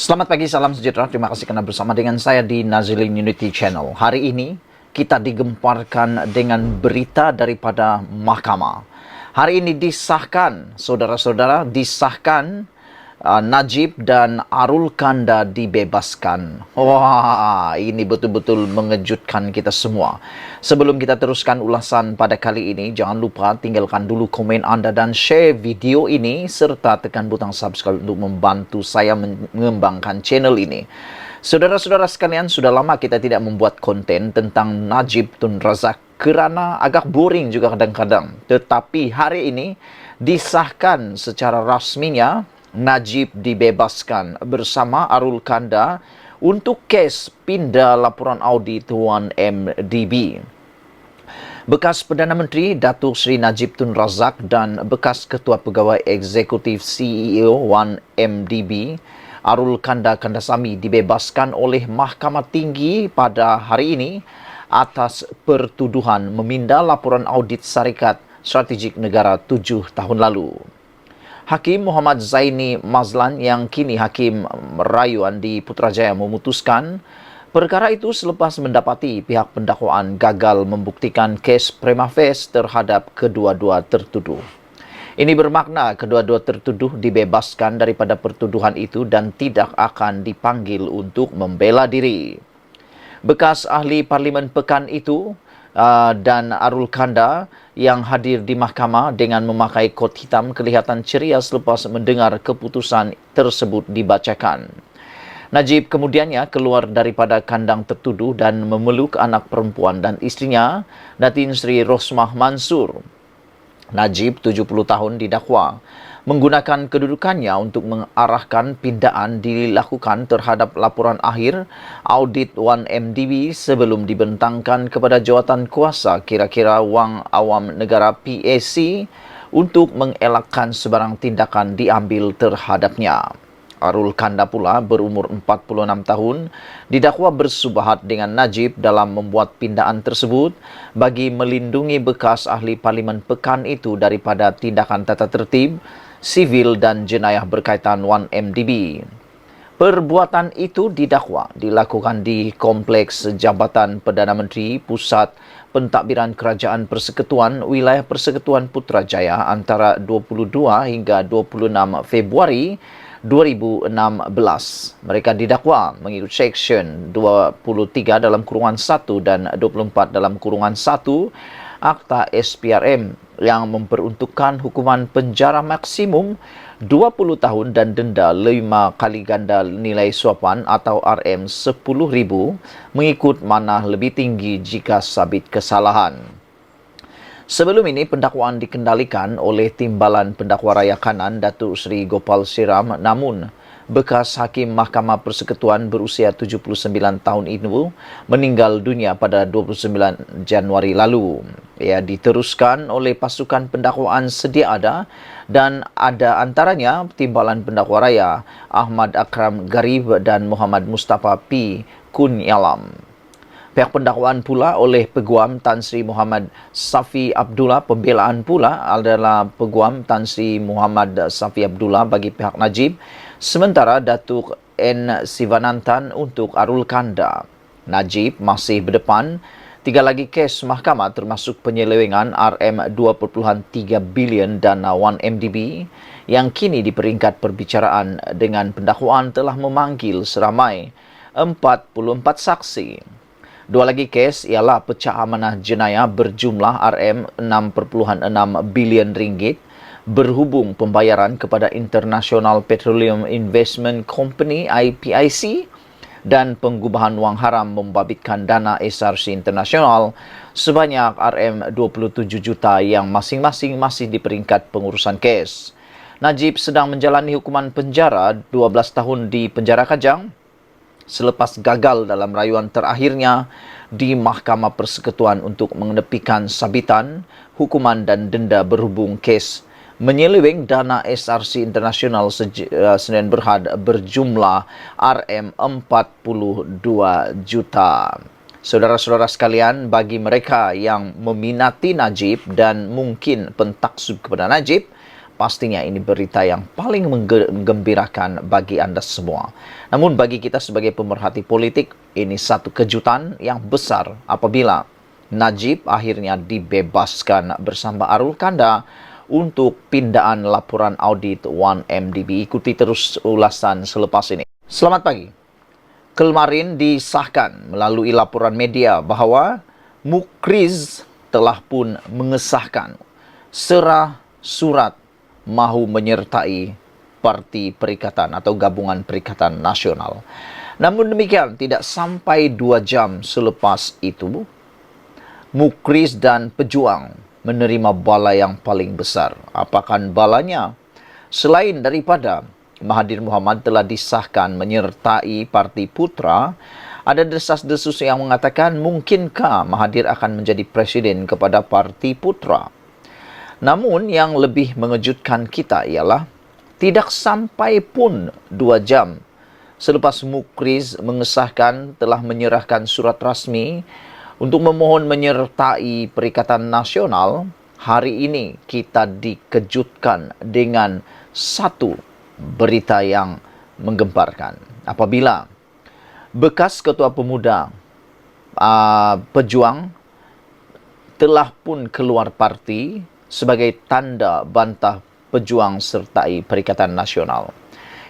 Selamat pagi, salam sejahtera. Terima kasih karena bersama dengan saya di Nazilin Unity Channel. Hari ini kita digemparkan dengan berita daripada mahkamah. Hari ini disahkan, saudara-saudara, Najib dan Arul Kanda dibebaskan. Wah, ini betul-betul mengejutkan kita semua. Sebelum kita teruskan ulasan pada kali ini, jangan lupa tinggalkan dulu komen Anda dan share video ini serta tekan butang subscribe untuk membantu saya mengembangkan channel ini. Saudara-saudara sekalian, sudah lama kita tidak membuat konten tentang Najib Tun Razak kerana agak boring juga kadang-kadang. Tetapi hari ini disahkan secara rasminya Najib dibebaskan bersama Arul Kanda untuk kes pindah laporan audit 1MDB. Bekas Perdana Menteri Datuk Seri Najib Tun Razak dan bekas Ketua Pegawai Eksekutif CEO 1MDB Arul Kanda Kandasamy dibebaskan oleh Mahkamah Tinggi pada hari ini atas pertuduhan meminda laporan audit syarikat strategik negara 7 tahun lalu. Hakim Muhammad Zaini Mazlan yang kini Hakim Rayuan di Putrajaya memutuskan perkara itu selepas mendapati pihak pendakwaan gagal membuktikan kes prima facie terhadap kedua-dua tertuduh. Ini bermakna kedua-dua tertuduh dibebaskan daripada pertuduhan itu dan tidak akan dipanggil untuk membela diri. Bekas ahli Parlimen Pekan itu dan Arul Kanda yang hadir di mahkamah dengan memakai kot hitam kelihatan ceria selepas mendengar keputusan tersebut dibacakan. Najib kemudiannya keluar daripada kandang tertuduh dan memeluk anak perempuan dan istrinya, Datin Sri Rosmah Mansur. Najib, 70 tahun, didakwa menggunakan kedudukannya untuk mengarahkan pindaan dilakukan terhadap laporan akhir audit 1MDB sebelum dibentangkan kepada jawatan kuasa kira-kira wang awam negara PAC untuk mengelakkan sebarang tindakan diambil terhadapnya. Arul Kanda pula berumur 46 tahun didakwa bersubahat dengan Najib dalam membuat pindaan tersebut bagi melindungi bekas ahli Parlimen Pekan itu daripada tindakan tata tertib, sivil dan jenayah berkaitan 1MDB. Perbuatan itu didakwa dilakukan di Kompleks Jabatan Perdana Menteri Pusat Pentadbiran Kerajaan Persekutuan Wilayah Persekutuan Putrajaya antara 22 hingga 26 Februari 2016. Mereka didakwa mengikut Seksyen 23 dalam kurungan 1 dan 24 dalam kurungan 1 Akta SPRM yang memperuntukkan hukuman penjara maksimum 20 tahun dan denda 5 kali ganda nilai suapan atau RM10,000 mengikut manah lebih tinggi jika sabit kesalahan. Sebelum ini, pendakwaan dikendalikan oleh Timbalan Pendakwa Raya Kanan Datuk Seri Gopal Siram, namun bekas Hakim Mahkamah Persekutuan berusia 79 tahun itu meninggal dunia pada 29 Januari lalu. Ia diteruskan oleh pasukan pendakwaan sedia ada dan ada antaranya Timbalan Pendakwa Raya Ahmad Akram Garib dan Muhammad Mustafa P. Kunyalam. Pihak pendakwaan pula oleh Peguam Tan Sri Muhammad Safi Abdullah. Pembelaan pula adalah Peguam Tan Sri Muhammad Safi Abdullah bagi pihak Najib, sementara Datuk N. Sivanantan untuk Arul Kanda. Najib masih berdepan 3 lagi kes mahkamah termasuk penyelewengan RM2.3 bilion dana 1MDB yang kini di peringkat perbicaraan dengan pendakwaan telah memanggil seramai 44 saksi. 2 lagi kes ialah pecah amanah jenayah berjumlah RM6.6 bilion ringgit berhubung pembayaran kepada International Petroleum Investment Company IPIC dan pengubahan wang haram membabitkan dana SRC International sebanyak RM27 juta yang masing-masing masih di peringkat pengurusan kes. Najib sedang menjalani hukuman penjara 12 tahun di penjara Kajang selepas gagal dalam rayuan terakhirnya di Mahkamah Persekutuan untuk mengenepikan sabitan, hukuman dan denda berhubung kes menyeleweng dana SRC International Senin Berhad berjumlah RM42 juta. Saudara-saudara sekalian, bagi mereka yang meminati Najib dan mungkin pentaksub kepada Najib, pastinya ini berita yang paling menggembirakan bagi Anda semua. Namun bagi kita sebagai pemerhati politik, ini satu kejutan yang besar apabila Najib akhirnya dibebaskan bersama Arul Kanda untuk pindaan laporan audit 1MDB. Ikuti terus ulasan selepas ini. Selamat pagi. Kemarin disahkan melalui laporan media bahwa Mukriz telah pun mengesahkan serah surat mahu menyertai Parti Perikatan atau Gabungan Perikatan Nasional. Namun demikian, tidak sampai 2 jam selepas itu, Mukriz dan pejuang menerima bala yang paling besar. Apakah balanya? Selain daripada Mahathir Mohamad telah disahkan menyertai Parti Putra, ada desas-desus yang mengatakan mungkinkah Mahathir akan menjadi presiden kepada Parti Putra. Namun yang lebih mengejutkan kita ialah tidak sampai pun 2 jam selepas Mukriz mengesahkan telah menyerahkan surat rasmi untuk memohon menyertai Perikatan Nasional, hari ini kita dikejutkan dengan satu berita yang menggemparkan. Apabila bekas Ketua Pemuda Pejuang telah pun keluar parti sebagai tanda bantah pejuang sertai Perikatan Nasional.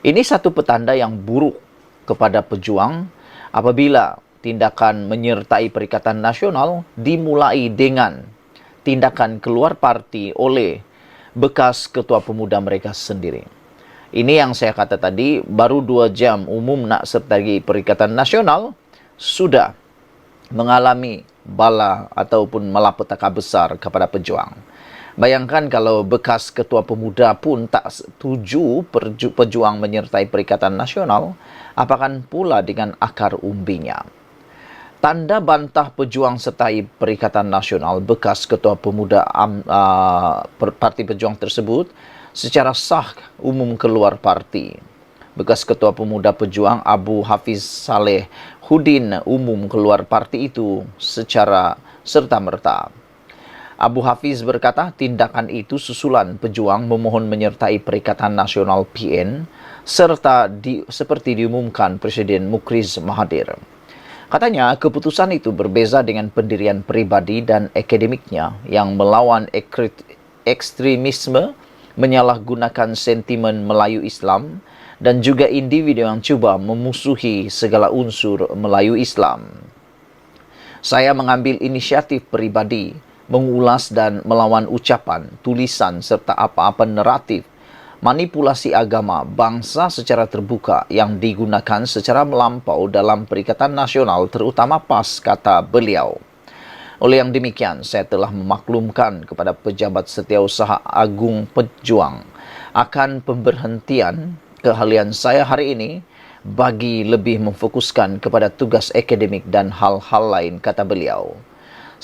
Ini satu petanda yang buruk kepada pejuang apabila tindakan menyertai Perikatan Nasional dimulai dengan tindakan keluar parti oleh bekas Ketua Pemuda mereka sendiri. Ini yang saya kata tadi, baru 2 jam umum nak sertai Perikatan Nasional sudah mengalami bala ataupun malapetaka besar kepada pejuang. Bayangkan kalau bekas Ketua Pemuda pun tak setuju pejuang menyertai Perikatan Nasional, apakan pula dengan akar umbinya. Tanda bantah pejuang sertai Perikatan Nasional bekas Ketua Pemuda Parti Pejuang tersebut secara sah umum keluar parti. Bekas Ketua Pemuda Pejuang Abu Hafiz Saleh Hudin umum keluar parti itu secara serta-merta. Abu Hafiz berkata tindakan itu susulan pejuang memohon menyertai Perikatan Nasional PN serta seperti diumumkan Presiden Mukriz Mahathir. Katanya keputusan itu berbeza dengan pendirian pribadi dan akademiknya yang melawan ekstremisme, menyalahgunakan sentimen Melayu Islam dan juga individu yang cuba memusuhi segala unsur Melayu Islam. Saya mengambil inisiatif pribadi mengulas dan melawan ucapan, tulisan serta apa-apa naratif manipulasi agama bangsa secara terbuka yang digunakan secara melampau dalam Perikatan Nasional terutama PAS, kata beliau. Oleh yang demikian, saya telah memaklumkan kepada Pejabat Setiausaha Agung Pejuang akan pemberhentian keahlian saya hari ini bagi lebih memfokuskan kepada tugas akademik dan hal-hal lain, kata beliau.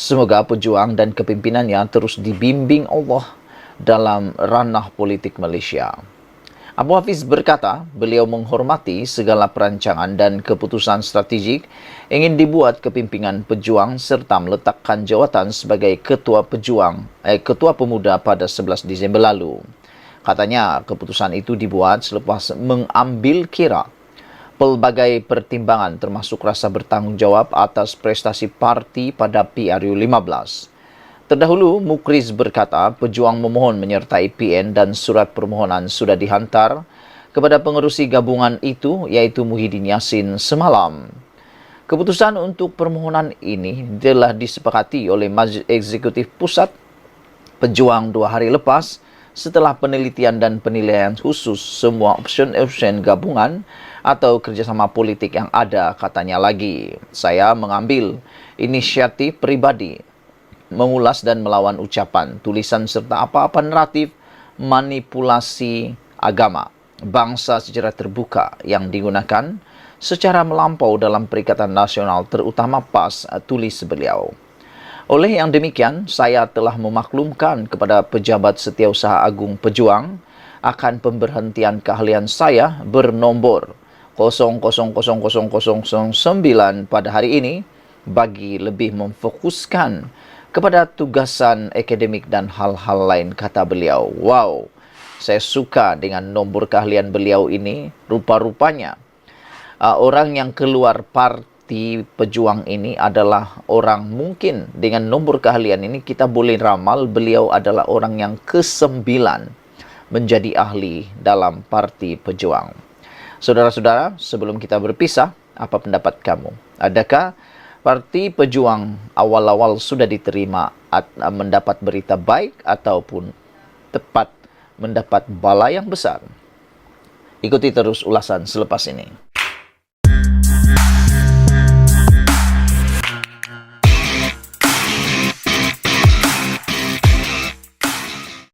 Semoga pejuang dan kepimpinannya terus dibimbing Allah dalam ranah politik Malaysia. Abu Hafiz berkata, beliau menghormati segala perancangan dan keputusan strategik ingin dibuat kepimpinan pejuang serta meletakkan jawatan sebagai Ketua Pemuda pada 11 Disember lalu. Katanya, keputusan itu dibuat selepas mengambil kira pelbagai pertimbangan termasuk rasa bertanggungjawab atas prestasi parti pada PRU 15. Terdahulu, Mukriz berkata pejuang memohon menyertai PN dan surat permohonan sudah dihantar kepada pengerusi gabungan itu iaitu Muhyiddin Yassin semalam. Keputusan untuk permohonan ini telah disepakati oleh Majlis Eksekutif Pusat Pejuang 2 hari lepas setelah penelitian dan penilaian khusus semua opsi-opsi gabungan atau kerjasama politik yang ada, katanya lagi. Saya mengambil inisiatif pribadi mengulas dan melawan ucapan, tulisan serta apa-apa naratif manipulasi agama bangsa secara terbuka yang digunakan secara melampau dalam Perikatan Nasional terutama PAS, tulis beliau. Oleh yang demikian, saya telah memaklumkan kepada Pejabat Setiausaha Agung Pejuang akan pemberhentian keahlian saya bernombor 000009 pada hari ini bagi lebih memfokuskan kepada tugasan akademik dan hal-hal lain, kata beliau. Wow, Saya suka dengan nombor keahlian beliau ini. Rupa-rupanya orang yang keluar Parti Pejuang ini adalah orang, mungkin dengan nombor keahlian ini kita boleh ramal beliau adalah orang yang ke-9 menjadi ahli dalam Parti Pejuang. Saudara-saudara, sebelum kita berpisah, apa pendapat kamu? Adakah Parti Pejuang awal-awal sudah diterima mendapat berita baik ataupun tepat mendapat bala yang besar? Ikuti terus ulasan selepas ini.